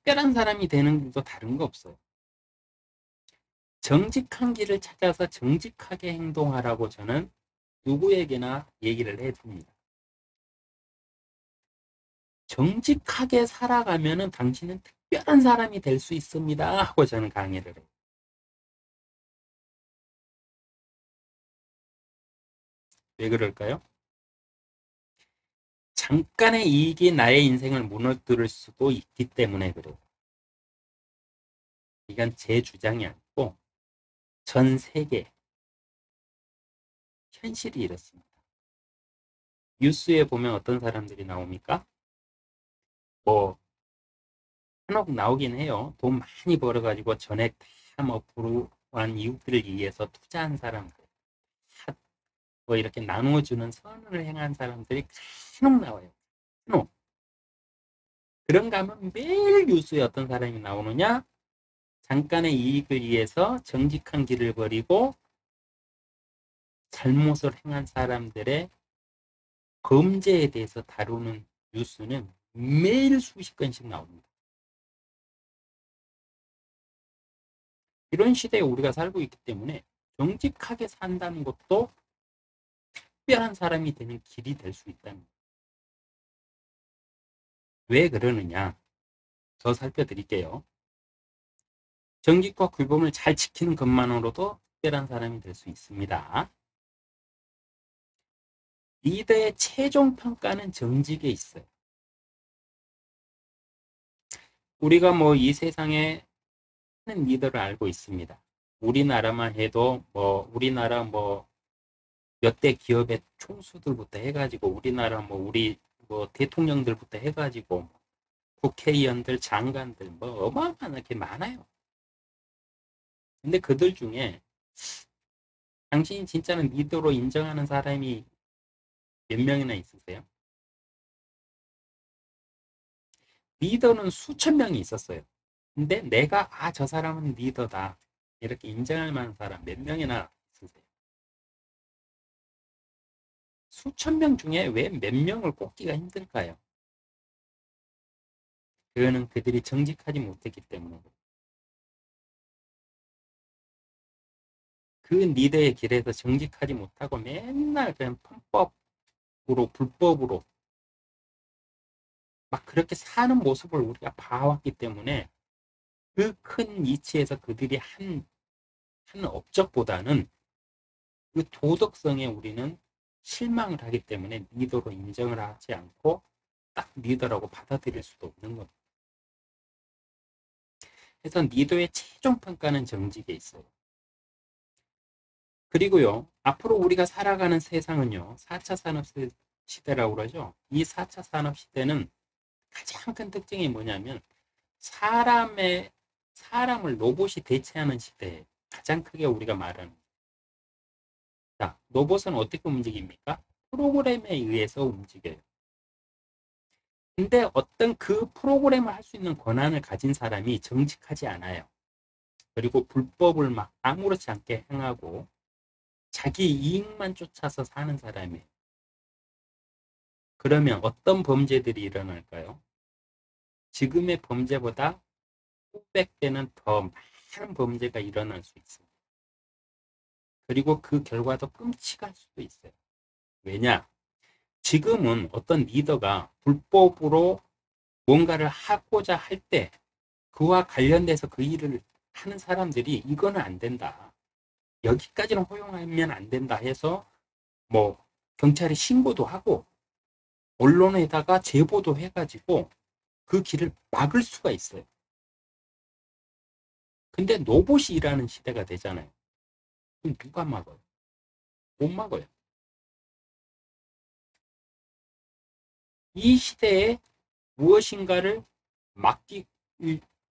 특별한 사람이 되는 것도 다른 거 없어요. 정직한 길을 찾아서 정직하게 행동하라고 저는 누구에게나 얘기를 해줍니다. 정직하게 살아가면은 당신은 특별한 사람이 될 수 있습니다 하고 저는 강의를 해요. 왜 그럴까요? 잠깐의 이익이 나의 인생을 무너뜨릴 수도 있기 때문에 그래요. 이건 제 주장이 아니고 전 세계 현실이 이렇습니다. 뉴스에 보면 어떤 사람들이 나옵니까? 뭐 한옥 나오긴 해요. 돈 많이 벌어가지고 전액 다 뭐 불우한 이웃들을 위해서 투자한 사람들, 뭐 이렇게 나누어주는 선을 행한 사람들이 간혹 나와요. 간혹. 그런가 하면 매일 뉴스에 어떤 사람이 나오느냐? 잠깐의 이익을 위해서 정직한 길을 버리고 잘못을 행한 사람들의 범죄에 대해서 다루는 뉴스는 매일 수십 건씩 나옵니다. 이런 시대에 우리가 살고 있기 때문에 정직하게 산다는 것도 특별한 사람이 되는 길이 될 수 있다는 거예요. 왜 그러느냐? 더 살펴드릴게요. 정직과 규범을 잘 지키는 것만으로도 특별한 사람이 될 수 있습니다. 리더의 최종 평가는 정직에 있어요. 우리가 뭐 이 세상에 많은 리더를 알고 있습니다. 우리나라만 해도 뭐 우리나라 뭐 몇 대 기업의 총수들부터 해가지고 우리나라 뭐 우리 뭐 대통령들부터 해가지고 국회의원들, 장관들 뭐 어마어마하게 많아요. 근데 그들 중에 당신이 진짜는 리더로 인정하는 사람이 몇 명이나 있으세요? 리더는 수천 명이 있었어요. 근데 내가 저 사람은 리더다 이렇게 인정할 만한 사람 몇 명이나 있으세요? 수천 명 중에 왜 몇 명을 꼽기가 힘들까요? 그거는 그들이 정직하지 못했기 때문에 그 리더의 길에서 정직하지 못하고 맨날 그냥 편법으로 불법으로 막 그렇게 사는 모습을 우리가 봐왔기 때문에 그 큰 이치에서 그들이 한 업적보다는 그 도덕성에 우리는 실망을 하기 때문에 리더로 인정을 하지 않고 딱 리더라고 받아들일 수도 없는 겁니다. 그래서 리더의 최종 평가는 정직에 있어요. 그리고요, 앞으로 우리가 살아가는 세상은요, 4차 산업 시대라고 그러죠. 이 4차 산업 시대는 가장 큰 특징이 뭐냐면 사람을 로봇이 대체하는 시대에 가장 크게 우리가 말하는. 자, 로봇은 어떻게 움직입니까? 프로그램에 의해서 움직여요. 근데 어떤 그 프로그램을 할 수 있는 권한을 가진 사람이 정직하지 않아요. 그리고 불법을 막 아무렇지 않게 행하고 자기 이익만 쫓아서 사는 사람이에요. 그러면 어떤 범죄들이 일어날까요? 지금의 범죄보다 수백 배는 더 많은 범죄가 일어날 수 있습니다. 그리고 그 결과도 끔찍할 수도 있어요. 왜냐? 지금은 어떤 리더가 불법으로 뭔가를 하고자 할 때 그와 관련돼서 그 일을 하는 사람들이 이거는 안 된다. 여기까지는 허용하면 안 된다 해서 뭐 경찰에 신고도 하고 언론에다가 제보도 해가지고 그 길을 막을 수가 있어요. 근데 로봇이 일하는 시대가 되잖아요. 그럼 누가 막아요? 못 막아요. 이 시대에 무엇인가를 맡기,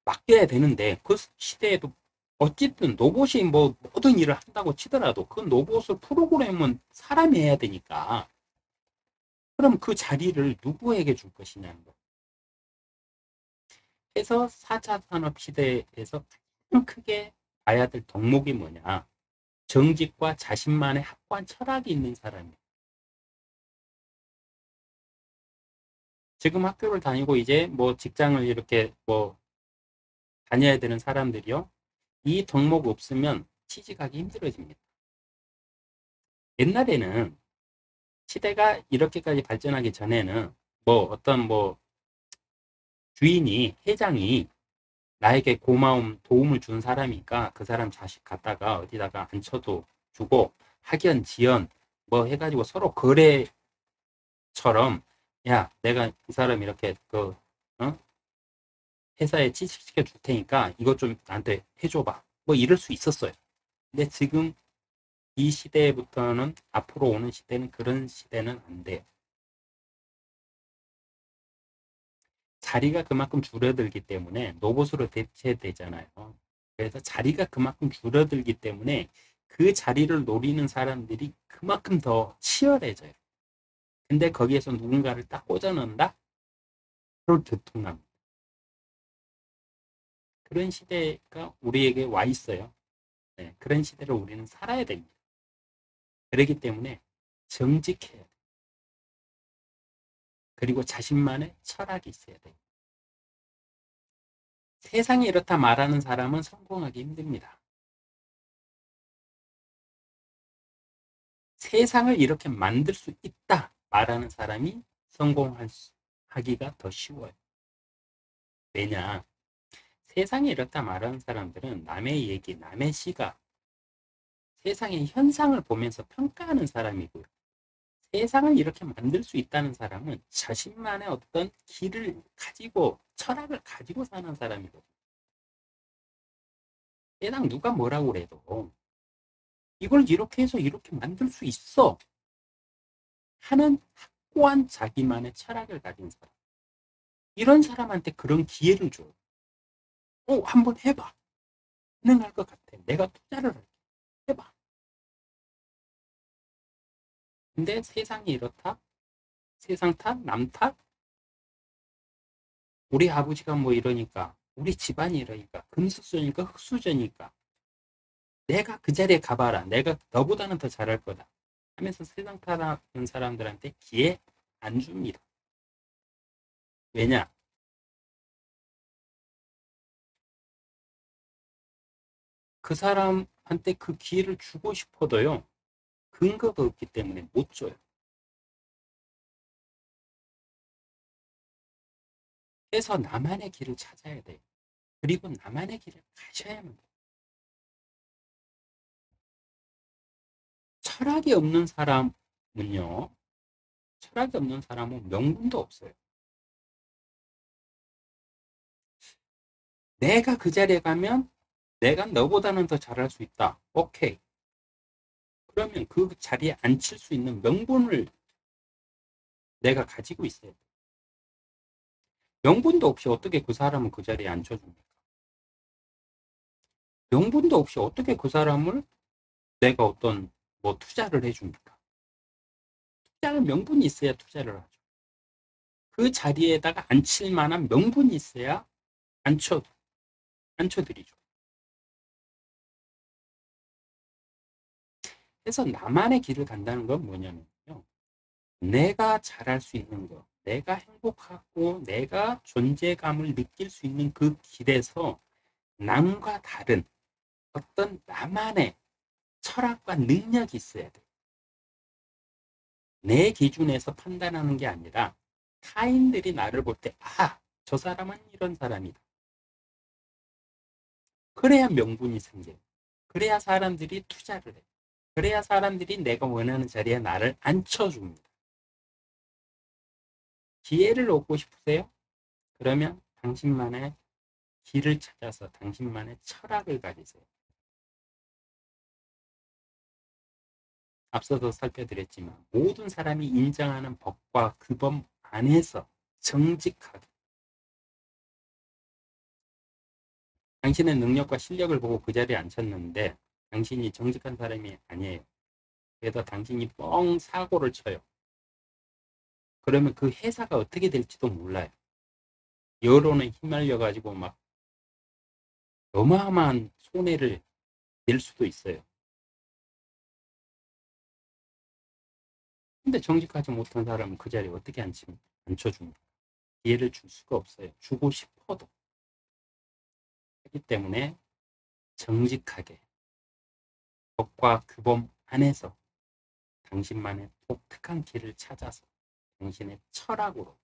맡겨야 되는데 그 시대에도 어쨌든 로봇이 뭐 모든 일을 한다고 치더라도 그 로봇을 프로그램은 사람이 해야 되니까 그럼 그 자리를 누구에게 줄 것이냐는 거. 그래서 4차 산업 시대에서 가장 크게 봐야 될 덕목이 뭐냐. 정직과 자신만의 확고한 철학이 있는 사람이에요. 지금 학교를 다니고 이제 뭐 직장을 이렇게 뭐 다녀야 되는 사람들이요. 이 덕목 없으면 취직하기 힘들어집니다. 옛날에는 시대가 이렇게까지 발전하기 전에는 어떤 주인이 회장이 나에게 고마움 도움을 준 사람이니까 그 사람 자식 갖다가 어디다가 앉혀도 주고 학연 지연 해가지고 서로 거래처럼 야 내가 이 사람 이렇게 어? 회사에 취직시켜 줄 테니까 이것 좀 나한테 해줘봐 이럴 수 있었어요. 근데 지금 이 시대부터는 앞으로 오는 시대는 그런 시대는 안 돼요. 자리가 그만큼 줄어들기 때문에 로봇으로 대체되잖아요. 그래서 자리가 그만큼 줄어들기 때문에 그 자리를 노리는 사람들이 그만큼 더 치열해져요. 근데 거기에서 누군가를 딱 꽂아 넣는다? 그걸 들통납니다. 그런 시대가 우리에게 와 있어요. 네, 그런 시대를 우리는 살아야 됩니다. 그렇기 때문에 정직해야 돼요. 그리고 자신만의 철학이 있어야 돼요. 세상이 이렇다 말하는 사람은 성공하기 힘듭니다. 세상을 이렇게 만들 수 있다 말하는 사람이 성공하기가 더 쉬워요. 왜냐? 세상이 이렇다 말하는 사람들은 남의 얘기, 남의 시각, 세상의 현상을 보면서 평가하는 사람이고요. 세상을 이렇게 만들 수 있다는 사람은 자신만의 어떤 길을 가지고, 철학을 가지고 사는 사람이거든요. 세상 누가 뭐라고 그래도 이걸 이렇게 해서 이렇게 만들 수 있어 하는 확고한 자기만의 철학을 가진 사람. 이런 사람한테 그런 기회를 줘요. 한번 해봐. 가능할 것 같아. 내가 투자를 할게. 해봐. 근데 세상이 이렇다? 세상 탓? 남 탓? 우리 아버지가 이러니까, 우리 집안이 이러니까, 금수저니까 흙수저니까, 내가 그 자리에 가봐라. 내가 너보다는 더 잘할 거다. 하면서 세상 탓하는 사람들한테 기회 안 줍니다. 왜냐? 그 사람한테 그 기회를 주고 싶어도요, 근거가 없기 때문에 못 줘요. 그래서 나만의 길을 찾아야 돼요. 그리고 나만의 길을 가셔야만 돼요. 철학이 없는 사람은요, 철학이 없는 사람은 명분도 없어요. 내가 그 자리에 가면 내가 너보다는 더 잘할 수 있다. 오케이. 그러면 그 자리에 앉힐 수 있는 명분을 내가 가지고 있어야 돼. 명분도 없이 어떻게 그 사람을 그 자리에 앉혀줍니까? 명분도 없이 어떻게 그 사람을 내가 어떤 투자를 해줍니까? 투자는 명분이 있어야 투자를 하죠. 그 자리에다가 앉힐 만한 명분이 있어야 앉혀드리죠. 그래서 나만의 길을 간다는 건 뭐냐면요. 내가 잘할 수 있는 것, 내가 행복하고 내가 존재감을 느낄 수 있는 그 길에서 남과 다른 어떤 나만의 철학과 능력이 있어야 돼. 내 기준에서 판단하는 게 아니라 타인들이 나를 볼 때, 저 사람은 이런 사람이다. 그래야 명분이 생겨요. 그래야 사람들이 투자를 해. 그래야 사람들이 내가 원하는 자리에 나를 앉혀줍니다. 기회를 얻고 싶으세요? 그러면 당신만의 길을 찾아서 당신만의 철학을 가지세요. 앞서도 살펴드렸지만 모든 사람이 인정하는 법과 그 법 안에서 정직하게 당신의 능력과 실력을 보고 그 자리에 앉혔는데 당신이 정직한 사람이 아니에요. 그래서 당신이 뻥 사고를 쳐요. 그러면 그 회사가 어떻게 될지도 몰라요. 여론에 휘말려 가지고 막 어마어마한 손해를 낼 수도 있어요. 근데 정직하지 못한 사람은 그 자리에 어떻게 앉혀줍니까? 기회를 줄 수가 없어요. 주고 싶어도. 하기 때문에 정직하게 법과 규범 안에서 당신만의 독특한 길을 찾아서 당신의 철학으로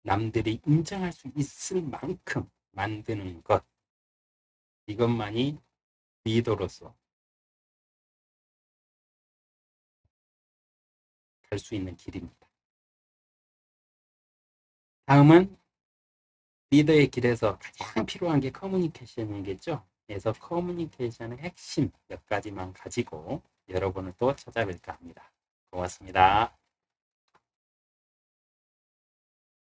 남들이 인정할 수 있을 만큼 만드는 것, 이것만이 리더로서 갈 수 있는 길입니다. 다음은 리더의 길에서 가장 필요한 게 커뮤니케이션이겠죠. 그래서 커뮤니케이션의 핵심 몇 가지만 가지고 여러분을 또 찾아뵐까 합니다. 고맙습니다.